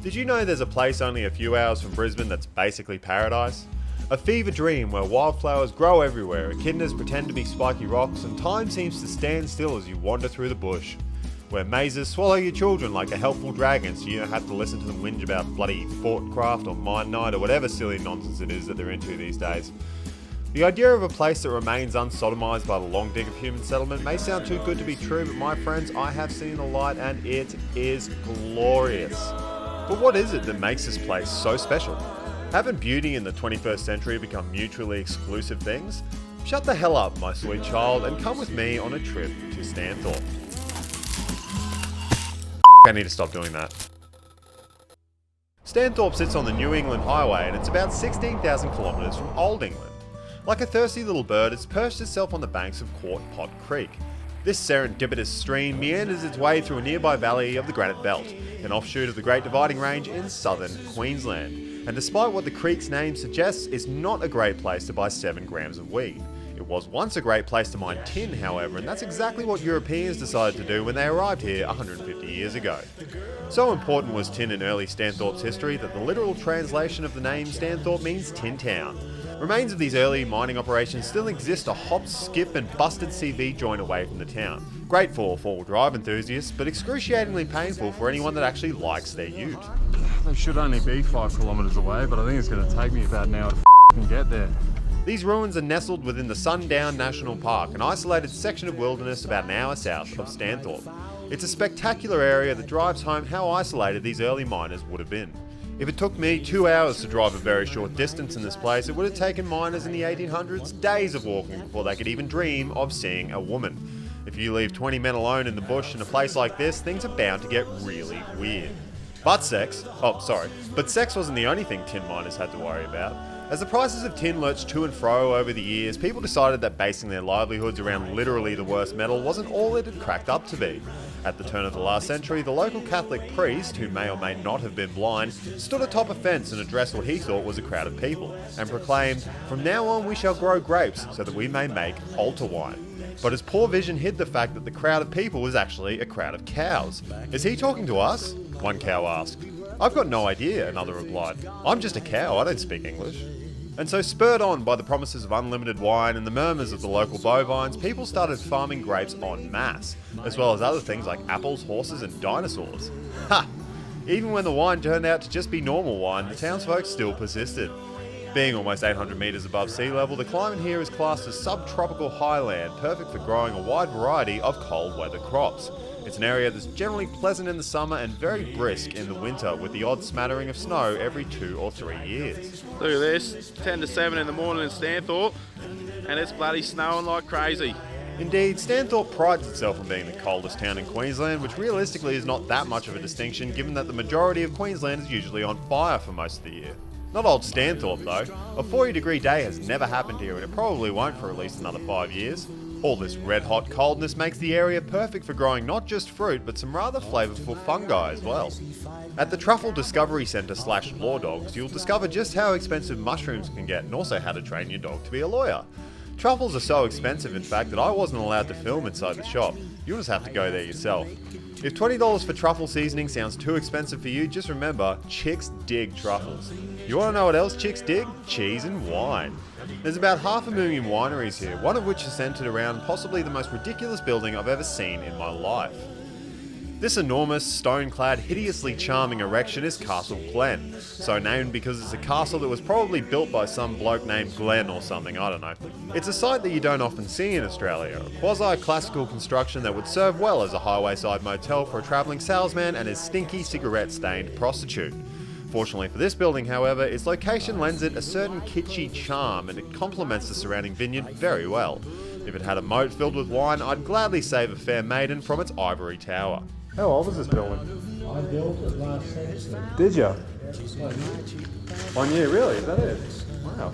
Did you know there's a place only a few hours from Brisbane that's basically paradise? A fever dream where wildflowers grow everywhere, echidnas pretend to be spiky rocks, and time seems to stand still as you wander through the bush. Where mazes swallow your children like a helpful dragon so you don't have to listen to them whinge about bloody Fortcraft or Mine Night or whatever silly nonsense it is that they're into these days. The idea of a place that remains unsodomised by the long dig of human settlement may sound too good to be true, but my friends, I have seen the light and it is glorious. But what is it that makes this place so special? Haven't beauty in the 21st century become mutually exclusive things? Shut the hell up, my sweet child, and come with me on a trip to Stanthorpe. I need to stop doing that. Stanthorpe sits on the New England Highway and it's about 16,000 kilometres from Old England. Like a thirsty little bird, it's perched itself on the banks of Quart Pot Creek. This serendipitous stream meanders its way through a nearby valley of the Granite Belt, an offshoot of the Great Dividing Range in southern Queensland. And despite what the creek's name suggests, it's not a great place to buy 7 grams of weed. It was once a great place to mine tin, however, and that's exactly what Europeans decided to do when they arrived here 150 years ago. So important was tin in early Stanthorpe's history that the literal translation of the name Stanthorpe means Tin Town. Remains of these early mining operations still exist a hop, skip and busted CV joint away from the town. Great for four-wheel drive enthusiasts, but excruciatingly painful for anyone that actually likes their ute. They should only be 5 kilometres away, but I think it's going to take me about an hour to get there. These ruins are nestled within the Sundown National Park, an isolated section of wilderness about an hour south of Stanthorpe. It's a spectacular area that drives home how isolated these early miners would have been. If it took me 2 hours to drive a very short distance in this place, it would have taken miners in the 1800s days of walking before they could even dream of seeing a woman. If you leave 20 men alone in the bush in a place like this, things are bound to get really weird. But sex wasn't the only thing tin miners had to worry about. As the prices of tin lurched to and fro over the years, people decided that basing their livelihoods around literally the worst metal wasn't all it had cracked up to be. At the turn of the last century, the local Catholic priest, who may or may not have been blind, stood atop a fence and addressed what he thought was a crowd of people, and proclaimed, "From now on we shall grow grapes, so that we may make altar wine." But his poor vision hid the fact that the crowd of people was actually a crowd of cows. "Is he talking to us?" one cow asked. "I've got no idea," another replied. "I'm just a cow, I don't speak English." And so, spurred on by the promises of unlimited wine and the murmurs of the local bovines, people started farming grapes en masse, as well as other things like apples, horses and dinosaurs. Ha! Even when the wine turned out to just be normal wine, the townsfolk still persisted. Being almost 800 metres above sea level, the climate here is classed as subtropical highland, perfect for growing a wide variety of cold weather crops. It's an area that's generally pleasant in the summer and very brisk in the winter, with the odd smattering of snow every 2 or 3 years. Look at this, 10 to 7 in the morning in Stanthorpe, and it's bloody snowing like crazy. Indeed, Stanthorpe prides itself on being the coldest town in Queensland, which realistically is not that much of a distinction given that the majority of Queensland is usually on fire for most of the year. Not old Stanthorpe though. A 40-degree day has never happened here and it probably won't for at least another 5 years. All this red-hot coldness makes the area perfect for growing not just fruit, but some rather flavourful fungi as well. At the Truffle Discovery Centre / Law Dogs, you'll discover just how expensive mushrooms can get and also how to train your dog to be a lawyer. Truffles are so expensive, in fact, that I wasn't allowed to film inside the shop. You'll just have to go there yourself. If $20 for truffle seasoning sounds too expensive for you, just remember, chicks dig truffles. You want to know what else chicks dig? Cheese and wine. There's about 500,000 wineries here, one of which is centred around possibly the most ridiculous building I've ever seen in my life. This enormous, stone-clad, hideously charming erection is Castle Glen, so named because it's a castle that was probably built by some bloke named Glenn or something, I don't know. It's a sight that you don't often see in Australia, a quasi-classical construction that would serve well as a highway-side motel for a travelling salesman and his stinky cigarette-stained prostitute. Fortunately for this building, however, its location lends it a certain kitschy charm and it complements the surrounding vineyard very well. If it had a moat filled with wine, I'd gladly save a fair maiden from its ivory tower. How old was this building? I built it last century. Did you? 1 year, really? Is that it? Wow.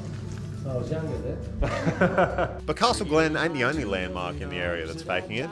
I was younger then. But Castle Glen ain't the only landmark in the area that's faking it.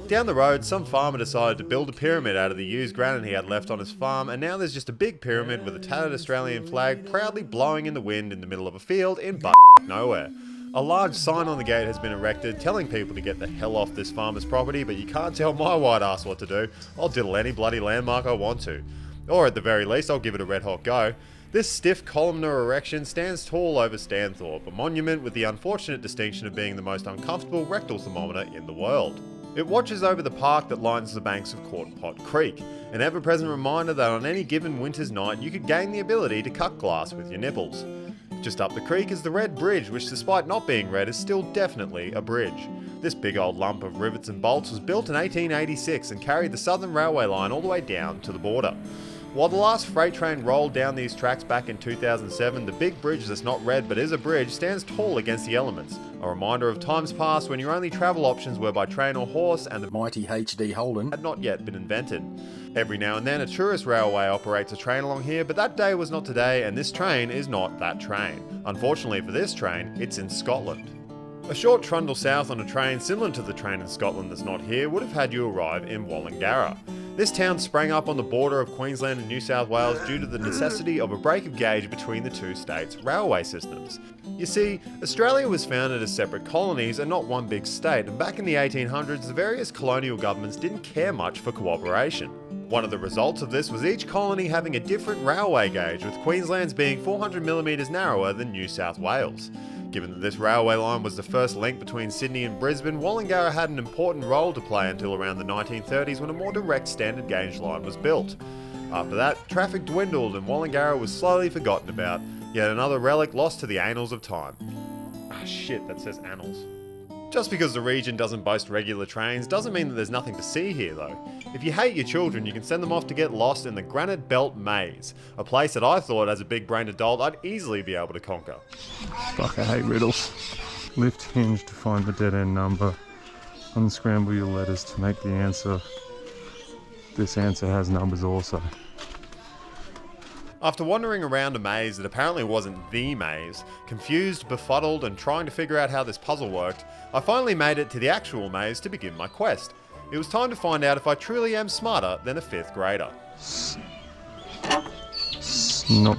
Down the road, some farmer decided to build a pyramid out of the used granite he had left on his farm, and now there's just a big pyramid with a tattered Australian flag proudly blowing in the wind in the middle of a field in nowhere. A large sign on the gate has been erected telling people to get the hell off this farmer's property, but you can't tell my white ass what to do. I'll diddle any bloody landmark I want to. Or at the very least, I'll give it a red hot go. This stiff columnar erection stands tall over Stanthorpe, a monument with the unfortunate distinction of being the most uncomfortable rectal thermometer in the world. It watches over the park that lines the banks of Quart Pot Creek, an ever-present reminder that on any given winter's night you could gain the ability to cut glass with your nipples. Just up the creek is the Red Bridge, which despite not being red is still definitely a bridge. This big old lump of rivets and bolts was built in 1886 and carried the Southern Railway line all the way down to the border. While the last freight train rolled down these tracks back in 2007, the big bridge that's not red but is a bridge stands tall against the elements, a reminder of times past when your only travel options were by train or horse and the mighty HD Holden had not yet been invented. Every now and then a tourist railway operates a train along here, but that day was not today and this train is not that train. Unfortunately for this train, it's in Scotland. A short trundle south on a train similar to the train in Scotland that's not here would have had you arrive in Wallangarra. This town sprang up on the border of Queensland and New South Wales due to the necessity of a break of gauge between the two states' railway systems. You see, Australia was founded as separate colonies and not one big state, and back in the 1800s the various colonial governments didn't care much for cooperation. One of the results of this was each colony having a different railway gauge, with Queensland's being 400mm narrower than New South Wales. Given that this railway line was the first link between Sydney and Brisbane, Wallangarra had an important role to play until around the 1930s when a more direct standard gauge line was built. After that, traffic dwindled and Wallangarra was slowly forgotten about, yet another relic lost to the annals of time. Ah shit, that says annals. Just because the region doesn't boast regular trains doesn't mean that there's nothing to see here though. If you hate your children, you can send them off to get lost in the Granite Belt Maze, a place that I thought as a big-brained adult I'd easily be able to conquer. Fuck, I hate riddles. Lift hinge to find the dead end number. Unscramble your letters to make the answer. This answer has numbers also. After wandering around a maze that apparently wasn't the maze, confused, befuddled, and trying to figure out how this puzzle worked, I finally made it to the actual maze to begin my quest. It was time to find out if I truly am smarter than a 5th grader. Snot.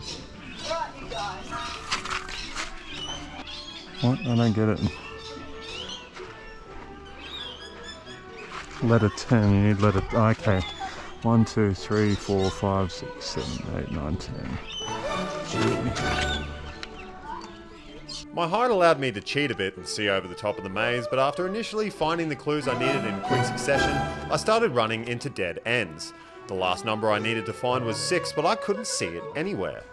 What? I don't get it. Letter 10, you need letter... Okay. 1, 2, 3, 4, 5, 6, 7, 8, 9, 10. Gee. My height allowed me to cheat a bit and see over the top of the maze, but after initially finding the clues I needed in quick succession, I started running into dead ends. The last number I needed to find was 6, but I couldn't see it anywhere.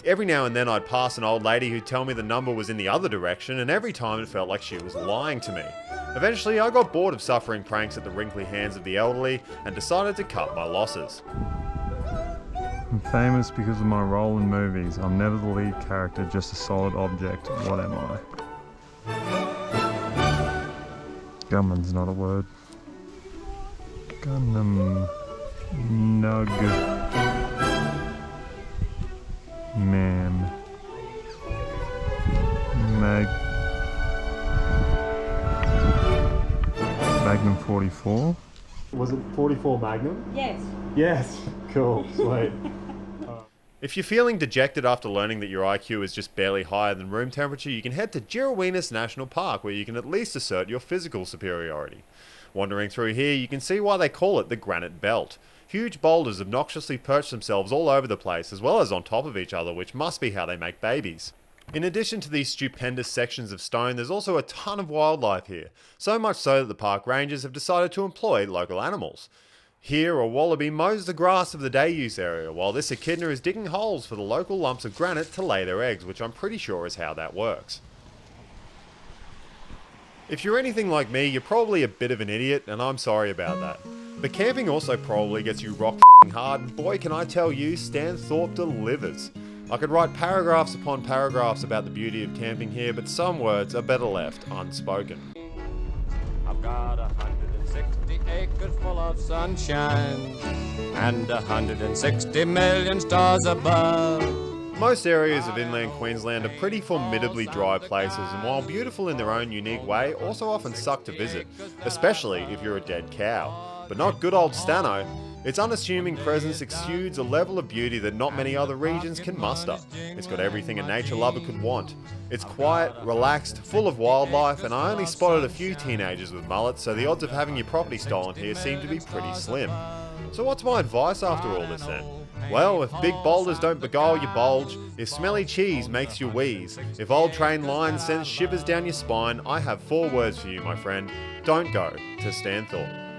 Every now and then I'd pass an old lady who'd tell me the number was in the other direction, and every time it felt like she was lying to me. Eventually I got bored of suffering pranks at the wrinkly hands of the elderly and decided to cut my losses. I'm famous because of my role in movies. I'm never the lead character, just a solid object. What am I? Gunman's not a word. Gunman. Nug. Man. Magnum 44. Was it 44 Magnum? Yes. Yes. Cool. Sweet. If you're feeling dejected after learning that your IQ is just barely higher than room temperature, you can head to Girraweenis National Park, where you can at least assert your physical superiority. Wandering through here, you can see why they call it the Granite Belt. Huge boulders obnoxiously perch themselves all over the place, as well as on top of each other, which must be how they make babies. In addition to these stupendous sections of stone, there's also a ton of wildlife here, so much so that the park rangers have decided to employ local animals. Here, a wallaby mows the grass of the day use area, while this echidna is digging holes for the local lumps of granite to lay their eggs, which I'm pretty sure is how that works. If you're anything like me, you're probably a bit of an idiot, and I'm sorry about that. But camping also probably gets you rock f***ing hard, and boy can I tell you, Stanthorpe delivers. I could write paragraphs upon paragraphs about the beauty of camping here, but some words are better left unspoken. I've got 160 acres full of sunshine and 160 million stars above. Most areas of inland Queensland are pretty formidably dry places, and while beautiful in their own unique way, also often suck to visit, especially if you're a dead cow. But not good old Stano. Its unassuming presence exudes a level of beauty that not many other regions can muster. It's got everything a nature lover could want. It's quiet, relaxed, full of wildlife, and I only spotted a few teenagers with mullets, so the odds of having your property stolen here seem to be pretty slim. So what's my advice after all this then? Well, if big boulders don't beguile your bulge, if smelly cheese makes you wheeze, if old train lines sends shivers down your spine, I have 4 words for you, my friend. Don't go to Stanthorpe.